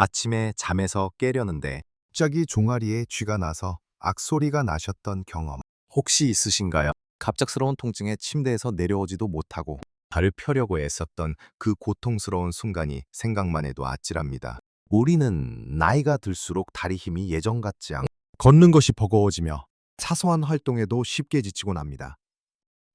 아침에 잠에서 깨려는데 갑자기 종아리에 쥐가 나서 악소리가 나셨던 경험 혹시 있으신가요? 갑작스러운 통증에 침대에서 내려오지도 못하고 발을 펴려고 애썼던 그 고통스러운 순간이 생각만 해도 아찔합니다. 우리는 나이가 들수록 다리 힘이 예전 같지 않고 걷는 것이 버거워지며 사소한 활동에도 쉽게 지치곤 합니다.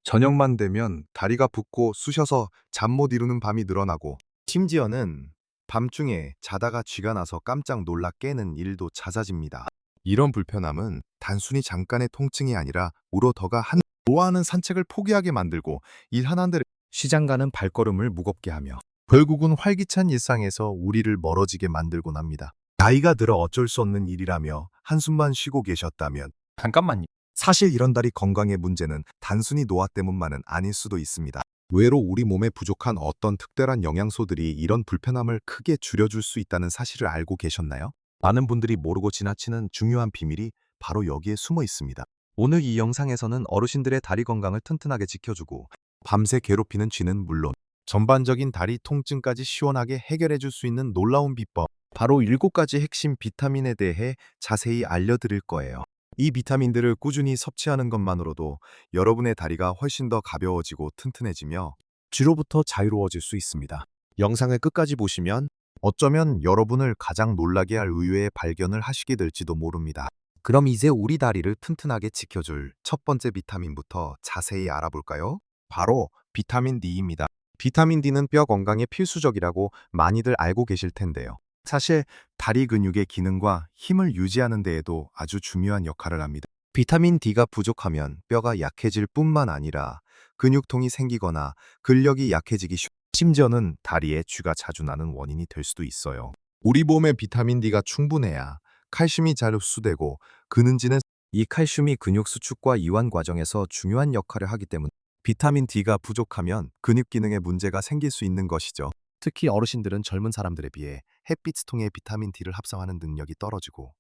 저녁만 되면 다리가 붓고 쑤셔서 잠 못 이루는 밤이 늘어나고 심지어는 밤중에 자다가 쥐가 나서 깜짝 놀라 깨는 일도 잦아집니다. 이런 불편함은 단순히 잠깐의 통증이 아니라 우러더가 좋아하는 산책을 포기하게 만들고 일 하나들의 시장 가는 발걸음을 무겁게 하며 결국은 활기찬 일상에서 우리를 멀어지게 만들곤 합니다. 나이가 들어 어쩔 수 없는 일이라며 한숨만 쉬고 계셨다면 잠깐만요. 사실 이런 다리 건강의 문제는 단순히 노화 때문만은 아닐 수도 있습니다. 의외로 우리 몸에 부족한 어떤 특별한 영양소들이 이런 불편함을 크게 줄여줄 수 있다는 사실을 알고 계셨나요? 많은 분들이 모르고 지나치는 중요한 비밀이 바로 여기에 숨어 있습니다. 오늘 이 영상에서는 어르신들의 다리 건강을 튼튼하게 지켜주고 밤새 괴롭히는 쥐는 물론 전반적인 다리 통증까지 시원하게 해결해 줄 수 있는 놀라운 비법, 바로 7가지 핵심 비타민에 대해 자세히 알려드릴 거예요. 이 비타민들을 꾸준히 섭취하는 것만으로도 여러분의 다리가 훨씬 더 가벼워지고 튼튼해지며 쥐로부터 자유로워질 수 있습니다. 영상을 끝까지 보시면 어쩌면 여러분을 가장 놀라게 할 의외의 발견을 하시게 될지도 모릅니다. 그럼 이제 우리 다리를 튼튼하게 지켜줄 첫 번째 비타민부터 자세히 알아볼까요? 바로 비타민 D입니다. 비타민 D는 뼈 건강에 필수적이라고 많이들 알고 계실 텐데요. 사실 다리 근육의 기능과 힘을 유지하는 데에도 아주 중요한 역할을 합니다. 비타민 D가 부족하면 뼈가 약해질 뿐만 아니라 근육통이 생기거나 근력이 약해지기 심지어는 다리에 쥐가 자주 나는 원인이 될 수도 있어요. 우리 몸에 비타민 D가 충분해야 칼슘이 잘 흡수되고 그는지는 이 칼슘이 근육 수축과 이완 과정에서 중요한 역할을 하기 때문에 비타민 D가 부족하면 근육 기능에 문제가 생길 수 있는 것이죠. 특히 어르신들은 젊은 사람들에 비해 햇빛 통해 비타민 D를 합성하는 능력이 떨어지고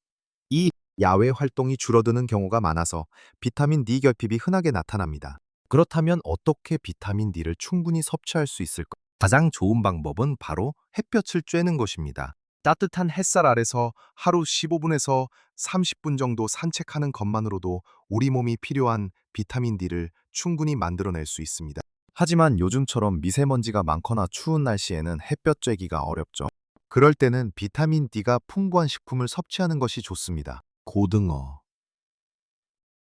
이 야외 활동이 줄어드는 경우가 많아서 비타민 D 결핍이 흔하게 나타납니다. 그렇다면 어떻게 비타민 D를 충분히 섭취할 수 있을까? 가장 좋은 방법은 바로 햇볕을 쬐는 것입니다. 따뜻한 햇살 아래서 하루 15분에서 30분 정도 산책하는 것만으로도 우리 몸이 필요한 비타민 D를 충분히 만들어낼 수 있습니다. 하지만 요즘처럼 미세먼지가 많거나 추운 날씨에는 햇볕 쬐기가 어렵죠. 그럴 때는 비타민 D가 풍부한 식품을 섭취하는 것이 좋습니다. 고등어,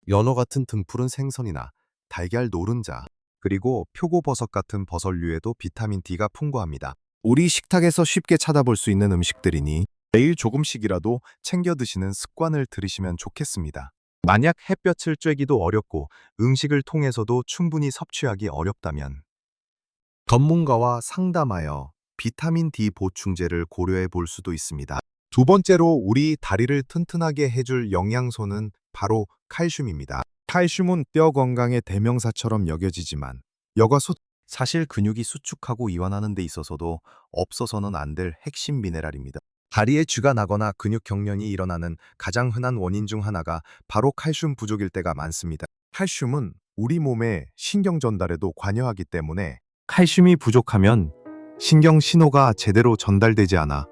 연어 같은 등푸른 생선이나 달걀 노른자, 그리고 표고버섯 같은 버섯류에도 비타민 D가 풍부합니다. 우리 식탁에서 쉽게 찾아볼 수 있는 음식들이니 매일 조금씩이라도 챙겨 드시는 습관을 들이시면 좋겠습니다. 만약 햇볕을 쬐기도 어렵고 음식을 통해서도 충분히 섭취하기 어렵다면 전문가와 상담하여 비타민 D 보충제를 고려해 볼 수도 있습니다. 두 번째로 우리 다리를 튼튼하게 해줄 영양소는 바로 칼슘입니다. 칼슘은 뼈 건강의 대명사처럼 여겨지지만 사실 근육이 수축하고 이완하는 데 있어서도 없어서는 안 될 핵심 미네랄입니다. 다리에 쥐가 나거나 근육 경련이 일어나는 가장 흔한 원인 중 하나가 바로 칼슘 부족일 때가 많습니다. 칼슘은 우리 몸의 신경 전달에도 관여하기 때문에 칼슘이 부족하면 신경 신호가 제대로 전달되지 않아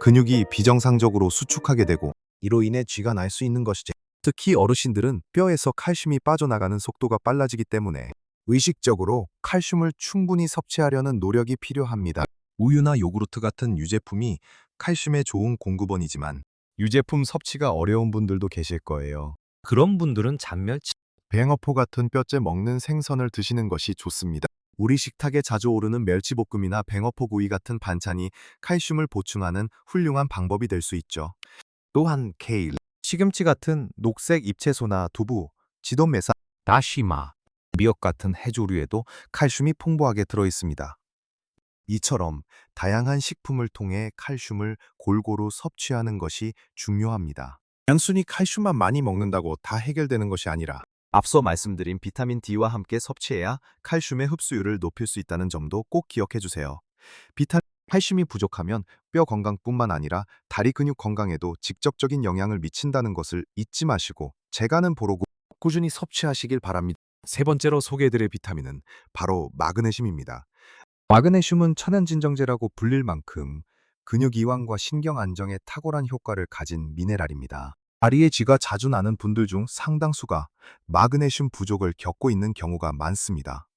근육이 비정상적으로 수축하게 되고 이로 인해 쥐가 날 수 있는 것이죠. 특히 어르신들은 뼈에서 칼슘이 빠져나가는 속도가 빨라지기 때문에 의식적으로 칼슘을 충분히 섭취하려는 노력이 필요합니다. 우유나 요구르트 같은 유제품이 칼슘의 좋은 공급원이지만 유제품 섭취가 어려운 분들도 계실 거예요. 그런 분들은 잔멸치, 뱅어포 같은 뼈째 먹는 생선을 드시는 것이 좋습니다. 우리 식탁에 자주 오르는 멸치볶음이나 뱅어포 구이 같은 반찬이 칼슘을 보충하는 훌륭한 방법이 될 수 있죠. 또한 케일, 시금치 같은 녹색 잎채소나 두부, 지돈메사, 다시마, 미역 같은 해조류에도 칼슘이 풍부하게 들어 있습니다. 이처럼 다양한 식품을 통해 칼슘을 골고루 섭취하는 것이 중요합니다. 단순히 칼슘만 많이 먹는다고 다 해결되는 것이 아니라 앞서 말씀드린 비타민 D와 함께 섭취해야 칼슘의 흡수율을 높일 수 있다는 점도 꼭 기억해 주세요. 칼슘이 부족하면 뼈 건강뿐만 아니라 다리 근육 건강에도 직접적인 영향을 미친다는 것을 잊지 마시고 재가는 보로 꾸준히 섭취하시길 바랍니다. 세 번째로 소개해드릴 비타민은 바로 마그네슘입니다. 마그네슘은 천연진정제라고 불릴 만큼 근육 이완과 신경 안정에 탁월한 효과를 가진 미네랄입니다. 다리에 쥐가 자주 나는 분들 중 상당수가 마그네슘 부족을 겪고 있는 경우가 많습니다.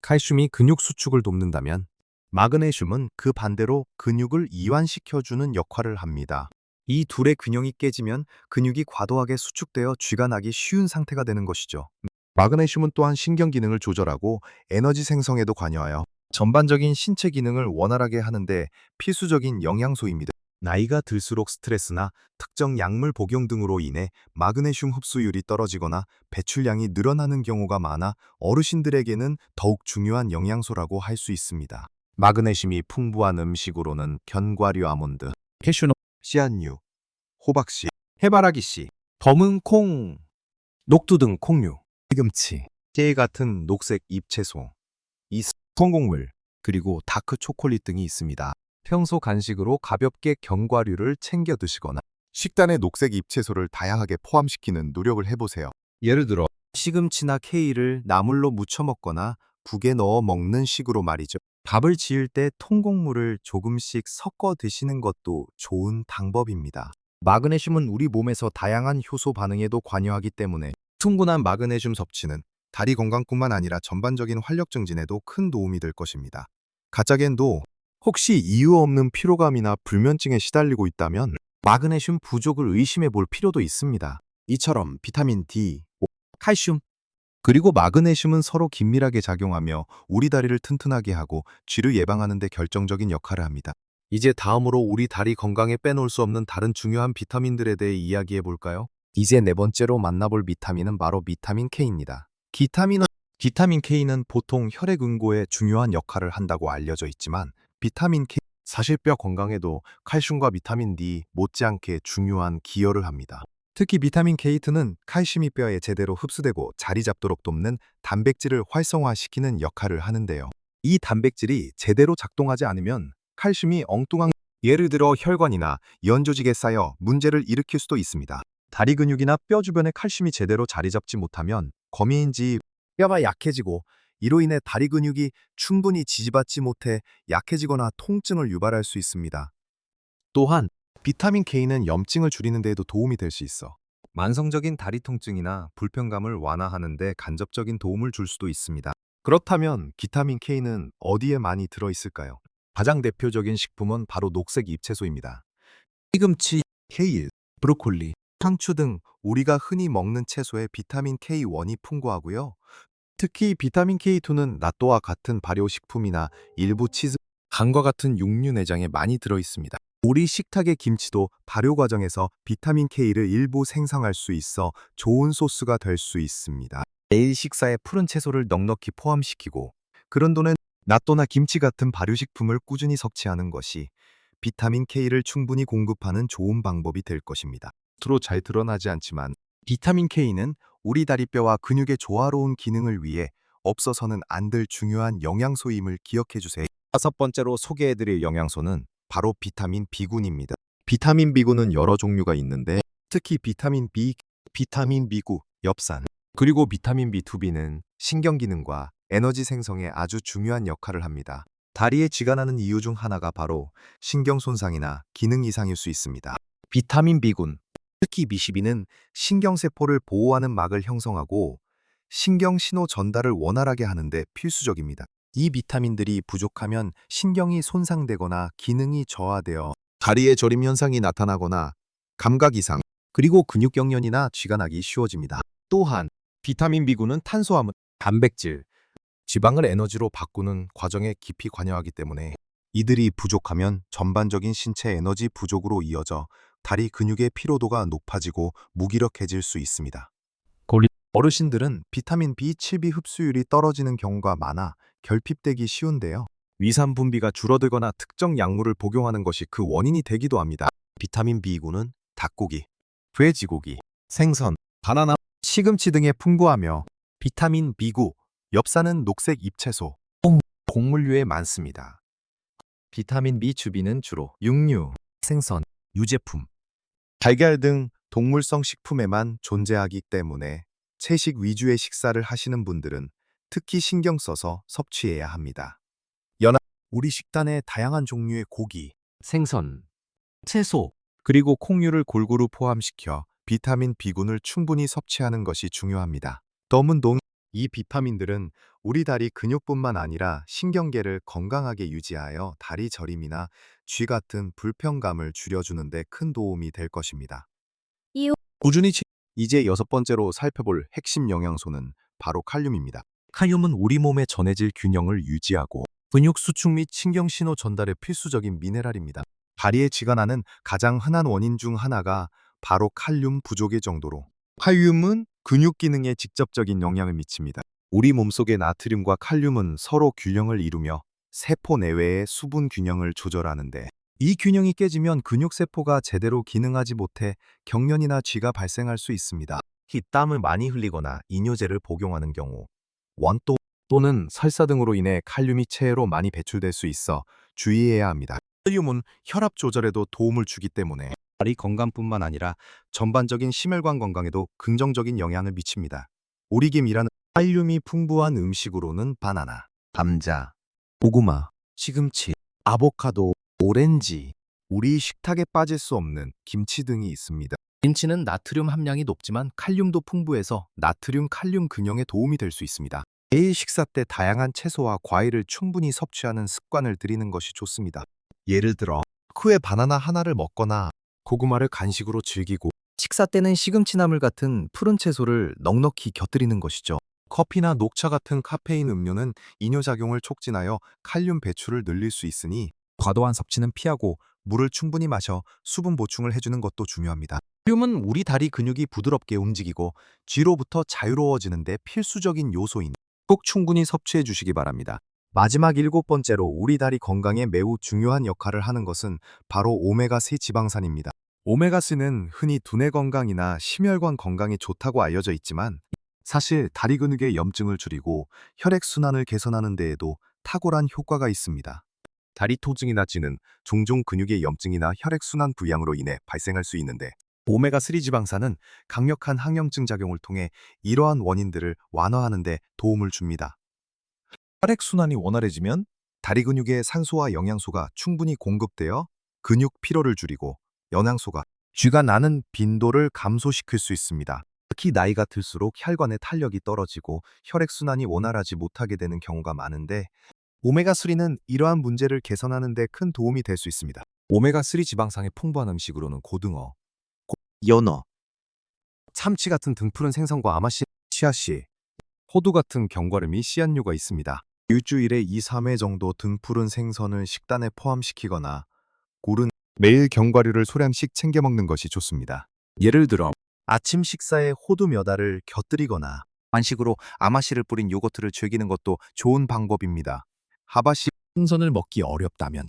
칼슘이 근육 수축을 돕는다면 마그네슘은 그 반대로 근육을 이완시켜주는 역할을 합니다. 이 둘의 균형이 깨지면 근육이 과도하게 수축되어 쥐가 나기 쉬운 상태가 되는 것이죠. 마그네슘은 또한 신경 기능을 조절하고 에너지 생성에도 관여하여 전반적인 신체 기능을 원활하게 하는데 필수적인 영양소입니다. 나이가 들수록 스트레스나 특정 약물 복용 등으로 인해 마그네슘 흡수율이 떨어지거나 배출량이 늘어나는 경우가 많아 어르신들에게는 더욱 중요한 영양소라고 할 수 있습니다. 마그네슘이 풍부한 음식으로는 견과류 아몬드, 캐슈넛, 씨앗류, 호박씨, 해바라기씨, 검은 콩, 녹두 등 콩류, 시금치, 깨 같은 녹색 잎채소, 통곡물, 그리고 다크 초콜릿 등이 있습니다. 평소 간식으로 가볍게 견과류를 챙겨 드시거나 식단에 녹색 잎채소를 다양하게 포함시키는 노력을 해보세요. 예를 들어 시금치나 케일을 나물로 무쳐 먹거나 국에 넣어 먹는 식으로 말이죠. 밥을 지을 때 통곡물을 조금씩 섞어 드시는 것도 좋은 방법입니다. 마그네슘은 우리 몸에서 다양한 효소 반응에도 관여하기 때문에 충분한 마그네슘 섭취는 다리 건강뿐만 아니라 전반적인 활력 증진에도 큰 도움이 될 것입니다. 가짜겐도 혹시 이유 없는 피로감이나 불면증에 시달리고 있다면 마그네슘 부족을 의심해 볼 필요도 있습니다. 이처럼 비타민 D, 칼슘, 그리고 마그네슘은 서로 긴밀하게 작용하며 우리 다리를 튼튼하게 하고 쥐를 예방하는 데 결정적인 역할을 합니다. 이제 다음으로 우리 다리 건강에 빼놓을 수 없는 다른 중요한 비타민들에 대해 이야기해 볼까요? 이제 네 번째로 만나볼 비타민은 바로 비타민 K입니다. 비타민 K는 보통 혈액 응고에 중요한 역할을 한다고 알려져 있지만 비타민 K 사실 뼈 건강에도 칼슘과 비타민 D 못지않게 중요한 기여를 합니다. 특히 비타민 K2는 칼슘이 뼈에 제대로 흡수되고 자리 잡도록 돕는 단백질을 활성화시키는 역할을 하는데요. 이 단백질이 제대로 작동하지 않으면 칼슘이 엉뚱한 예를 들어 혈관이나 연조직에 쌓여 문제를 일으킬 수도 있습니다. 다리 근육이나 뼈 주변에 칼슘이 제대로 자리 잡지 못하면 거미인지 뼈가 약해지고 이로 인해 다리 근육이 충분히 지지받지 못해 약해지거나 통증을 유발할 수 있습니다. 또한 비타민 K는 염증을 줄이는 데에도 도움이 될 수 있어 만성적인 다리 통증이나 불편감을 완화하는 데 간접적인 도움을 줄 수도 있습니다. 그렇다면 비타민 K는 어디에 많이 들어있을까요? 가장 대표적인 식품은 바로 녹색 잎채소입니다. 시금치, 케일, 브로콜리, 상추 등 우리가 흔히 먹는 채소에 비타민 K1이 풍부하고요. 특히 비타민 K2는 낫또와 같은 발효식품이나 일부 치즈, 간과 같은 육류 내장에 많이 들어있습니다. 우리 식탁의 김치도 발효 과정에서 비타민 K를 일부 생성할 수 있어 좋은 소스가 될 수 있습니다. 매일 식사에 푸른 채소를 넉넉히 포함시키고 그런 돈은 낫또나 김치 같은 발효식품을 꾸준히 섭취하는 것이 비타민 K를 충분히 공급하는 좋은 방법이 될 것입니다. 겉으로 잘 드러나지 않지만 비타민 K는 우리 다리뼈와 근육의 조화로운 기능을 위해 없어서는 안 될 중요한 영양소임을 기억해 주세요. 다섯 번째로 소개해드릴 영양소는 바로 비타민 B군입니다. 비타민 B군은 여러 종류가 있는데 특히 비타민 B, 비타민 B9, 엽산, 그리고 비타민 B2B는 신경 기능과 에너지 생성에 아주 중요한 역할을 합니다. 다리에 쥐가 나는 이유 중 하나가 바로 신경 손상이나 기능 이상일 수 있습니다. 비타민 B군, 특히 B12는 신경세포를 보호하는 막을 형성하고 신경 신호 전달을 원활하게 하는데 필수적입니다. 이 비타민들이 부족하면 신경이 손상되거나 기능이 저하되어 다리에 저림 현상이 나타나거나 감각 이상, 그리고 근육경련이나 쥐가 나기 쉬워집니다. 또한 비타민 B군은 탄수화물, 단백질, 지방을 에너지로 바꾸는 과정에 깊이 관여하기 때문에 이들이 부족하면 전반적인 신체 에너지 부족으로 이어져 다리 근육의 피로도가 높아지고 무기력해질 수 있습니다. 어르신들은 비타민 B7B 흡수율이 떨어지는 경우가 많아 결핍되기 쉬운데요. 위산 분비가 줄어들거나 특정 약물을 복용하는 것이 그 원인이 되기도 합니다. 비타민 B군은 닭고기, 돼지고기, 생선, 바나나, 시금치 등에 풍부하며 비타민 B9, 엽산은 녹색 잎채소, 곡물류에 많습니다. 비타민 B 주비는 주로 육류, 생선, 유제품, 달걀 등 동물성 식품에만 존재하기 때문에 채식 위주의 식사를 하시는 분들은 특히 신경 써서 섭취해야 합니다. 우리 식단에 다양한 종류의 고기, 생선, 채소, 그리고 콩류를 골고루 포함시켜 비타민 B군을 충분히 섭취하는 것이 중요합니다. 이 비타민들은 우리 다리 근육뿐만 아니라 신경계를 건강하게 유지하여 다리 저림이나 쥐 같은 불편감을 줄여주는 데 큰 도움이 될 것입니다. 이 이제 6번째로 살펴볼 핵심 영양소는 바로 칼륨입니다. 칼륨은 우리 몸의 전해질 균형을 유지하고 근육 수축 및 신경 신호 전달에 필수적인 미네랄입니다. 다리에 쥐가 나는 가장 흔한 원인 중 하나가 바로 칼륨 부족의 정도로 칼륨은 근육 기능에 직접적인 영향을 미칩니다. 우리 몸속의 나트륨과 칼륨은 서로 균형을 이루며 세포 내외의 수분 균형을 조절하는데 이 균형이 깨지면 근육세포가 제대로 기능하지 못해 경련이나 쥐가 발생할 수 있습니다. 특히 땀을 많이 흘리거나 이뇨제를 복용하는 경우 원또 또는 설사 등으로 인해 칼륨이 체외로 많이 배출될 수 있어 주의해야 합니다. 칼륨은 혈압 조절에도 도움을 주기 때문에 다리 건강뿐만 아니라 전반적인 심혈관 건강에도 긍정적인 영향을 미칩니다. 오리김이라는 칼륨이 풍부한 음식으로는 바나나, 감자, 고구마, 시금치, 아보카도, 오렌지, 우리 식탁에 빠질 수 없는 김치 등이 있습니다. 김치는 나트륨 함량이 높지만 칼륨도 풍부해서 나트륨 칼륨 균형에 도움이 될 수 있습니다. 매일 식사 때 다양한 채소와 과일을 충분히 섭취하는 습관을 들이는 것이 좋습니다. 예를 들어 크에 바나나 하나를 먹거나 고구마를 간식으로 즐기고 식사 때는 시금치나물 같은 푸른 채소를 넉넉히 곁들이는 것이죠. 커피나 녹차 같은 카페인 음료는 이뇨작용을 촉진하여 칼륨 배출을 늘릴 수 있으니 과도한 섭취는 피하고 물을 충분히 마셔 수분 보충을 해주는 것도 중요합니다. 칼륨은 우리 다리 근육이 부드럽게 움직이고 쥐로부터 자유로워지는 데 필수적인 요소인 꼭 충분히 섭취해 주시기 바랍니다. 마지막 7번째로 우리 다리 건강에 매우 중요한 역할을 하는 것은 바로 오메가3 지방산입니다. 오메가3는 흔히 두뇌 건강이나 심혈관 건강에 좋다고 알려져 있지만 사실 다리 근육의 염증을 줄이고 혈액순환을 개선하는 데에도 탁월한 효과가 있습니다. 다리 통증이나 쥐는 종종 근육의 염증이나 혈액순환 불량으로 인해 발생할 수 있는데 오메가3 지방산은 강력한 항염증 작용을 통해 이러한 원인들을 완화하는 데 도움을 줍니다. 혈액순환이 원활해지면 다리 근육에 산소와 영양소가 충분히 공급되어 근육 피로를 줄이고 영양소가 쥐가 나는 빈도를 감소시킬 수 있습니다. 특히 나이가 들수록 혈관의 탄력이 떨어지고 혈액순환이 원활하지 못하게 되는 경우가 많은데 오메가3는 이러한 문제를 개선하는 데 큰 도움이 될 수 있습니다. 오메가3 지방산이 풍부한 음식으로는 고등어, 연어, 참치 같은 등푸른 생선과 아마씨, 치아씨, 호두 같은 견과류 씨앗류가 있습니다. 일주일에 2, 3회 정도 등푸른 생선을 식단에 포함시키거나 굴은 매일 견과류를 소량씩 챙겨 먹는 것이 좋습니다. 예를 들어 아침 식사에 호두 몇 알을 곁들이거나 간식으로 아마씨를 뿌린 요거트를 즐기는 것도 좋은 방법입니다. 하바씨 생선을 먹기 어렵다면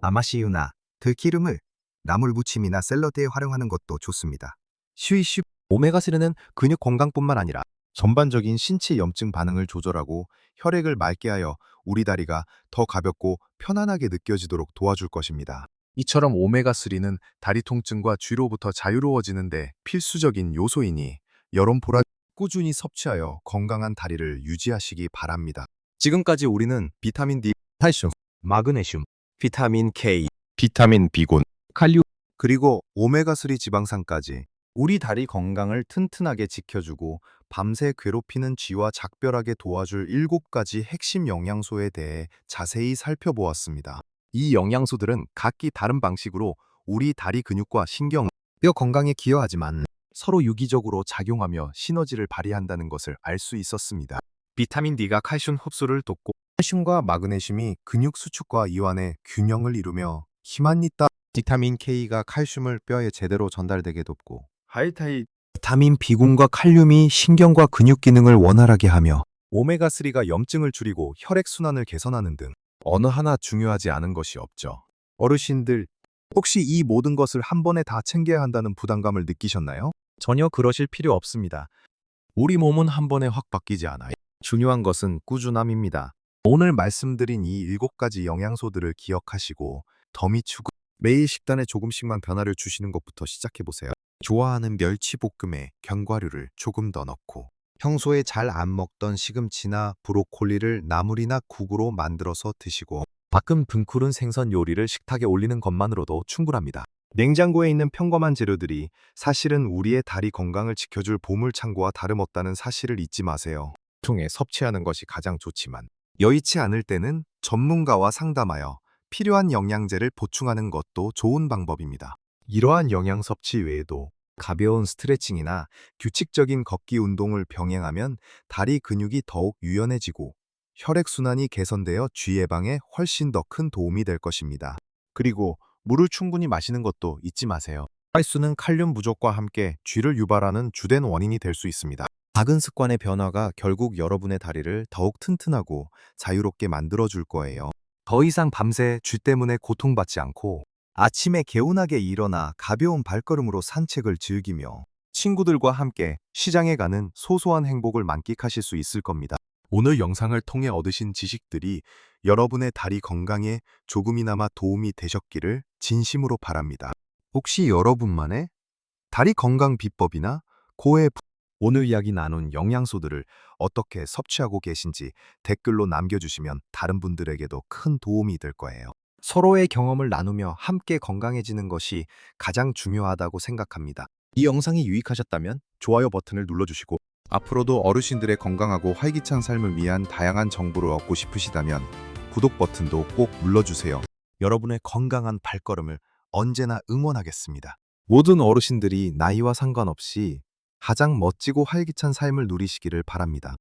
아마씨유나 들기름을 나물 무침이나 샐러드에 활용하는 것도 좋습니다. 쉬쉬 오메가3는 근육 건강뿐만 아니라 전반적인 신체 염증 반응을 조절하고 혈액을 맑게 하여 우리 다리가 더 가볍고 편안하게 느껴지도록 도와줄 것입니다. 이처럼 오메가3는 다리 통증과 쥐로부터 자유로워지는 데 필수적인 요소이니 여론 보라 꾸준히 섭취하여 건강한 다리를 유지하시기 바랍니다. 지금까지 우리는 비타민 D, 칼슘, 마그네슘, 비타민 K, 비타민 B군, 칼륨, 그리고 오메가3 지방산까지 우리 다리 건강을 튼튼하게 지켜주고 밤새 괴롭히는 쥐와 작별하게 도와줄 7가지 핵심 영양소에 대해 자세히 살펴보았습니다. 이 영양소들은 각기 다른 방식으로 우리 다리 근육과 신경, 뼈 건강에 기여하지만 서로 유기적으로 작용하며 시너지를 발휘한다는 것을 알 수 있었습니다. 비타민 D가 칼슘 흡수를 돕고 칼슘과 마그네슘이 근육 수축과 이완의 균형을 이루며 힘한 있다. 비타민 K가 칼슘을 뼈에 제대로 전달되게 돕고 비타민 B군과 칼륨이 신경과 근육 기능을 원활하게 하며 오메가3가 염증을 줄이고 혈액순환을 개선하는 등 어느 하나 중요하지 않은 것이 없죠. 어르신들, 혹시 이 모든 것을 한 번에 다 챙겨야 한다는 부담감을 느끼셨나요? 전혀 그러실 필요 없습니다. 우리 몸은 한 번에 확 바뀌지 않아요. 중요한 것은 꾸준함입니다. 오늘 말씀드린 이 7가지 영양소들을 기억하시고 더 미치고 매일 식단에 조금씩만 변화를 주시는 것부터 시작해보세요. 좋아하는 멸치볶음에 견과류를 조금 더 넣고 평소에 잘 안 먹던 시금치나 브로콜리를 나물이나 국으로 만들어서 드시고 가끔 등푸른 생선 요리를 식탁에 올리는 것만으로도 충분합니다. 냉장고에 있는 평범한 재료들이 사실은 우리의 다리 건강을 지켜줄 보물창고와 다름없다는 사실을 잊지 마세요. 통에 섭취하는 것이 가장 좋지만 여의치 않을 때는 전문가와 상담하여 필요한 영양제를 보충하는 것도 좋은 방법입니다. 이러한 영양 섭취 외에도 가벼운 스트레칭이나 규칙적인 걷기 운동을 병행하면 다리 근육이 더욱 유연해지고 혈액순환이 개선되어 쥐 예방에 훨씬 더 큰 도움이 될 것입니다. 그리고 물을 충분히 마시는 것도 잊지 마세요. 쌀수는 칼륨 부족과 함께 쥐를 유발하는 주된 원인이 될 수 있습니다. 작은 습관의 변화가 결국 여러분의 다리를 더욱 튼튼하고 자유롭게 만들어줄 거예요. 더 이상 밤새 쥐 때문에 고통받지 않고 아침에 개운하게 일어나 가벼운 발걸음으로 산책을 즐기며 친구들과 함께 시장에 가는 소소한 행복을 만끽하실 수 있을 겁니다. 오늘 영상을 통해 얻으신 지식들이 여러분의 다리 건강에 조금이나마 도움이 되셨기를 진심으로 바랍니다. 혹시 여러분만의 다리 건강 비법이나 오늘 이야기 나눈 영양소들을 어떻게 섭취하고 계신지 댓글로 남겨주시면 다른 분들에게도 큰 도움이 될 거예요. 서로의 경험을 나누며 함께 건강해지는 것이 가장 중요하다고 생각합니다. 이 영상이 유익하셨다면 좋아요 버튼을 눌러주시고 앞으로도 어르신들의 건강하고 활기찬 삶을 위한 다양한 정보를 얻고 싶으시다면 구독 버튼도 꼭 눌러주세요. 여러분의 건강한 발걸음을 언제나 응원하겠습니다. 모든 어르신들이 나이와 상관없이 가장 멋지고 활기찬 삶을 누리시기를 바랍니다.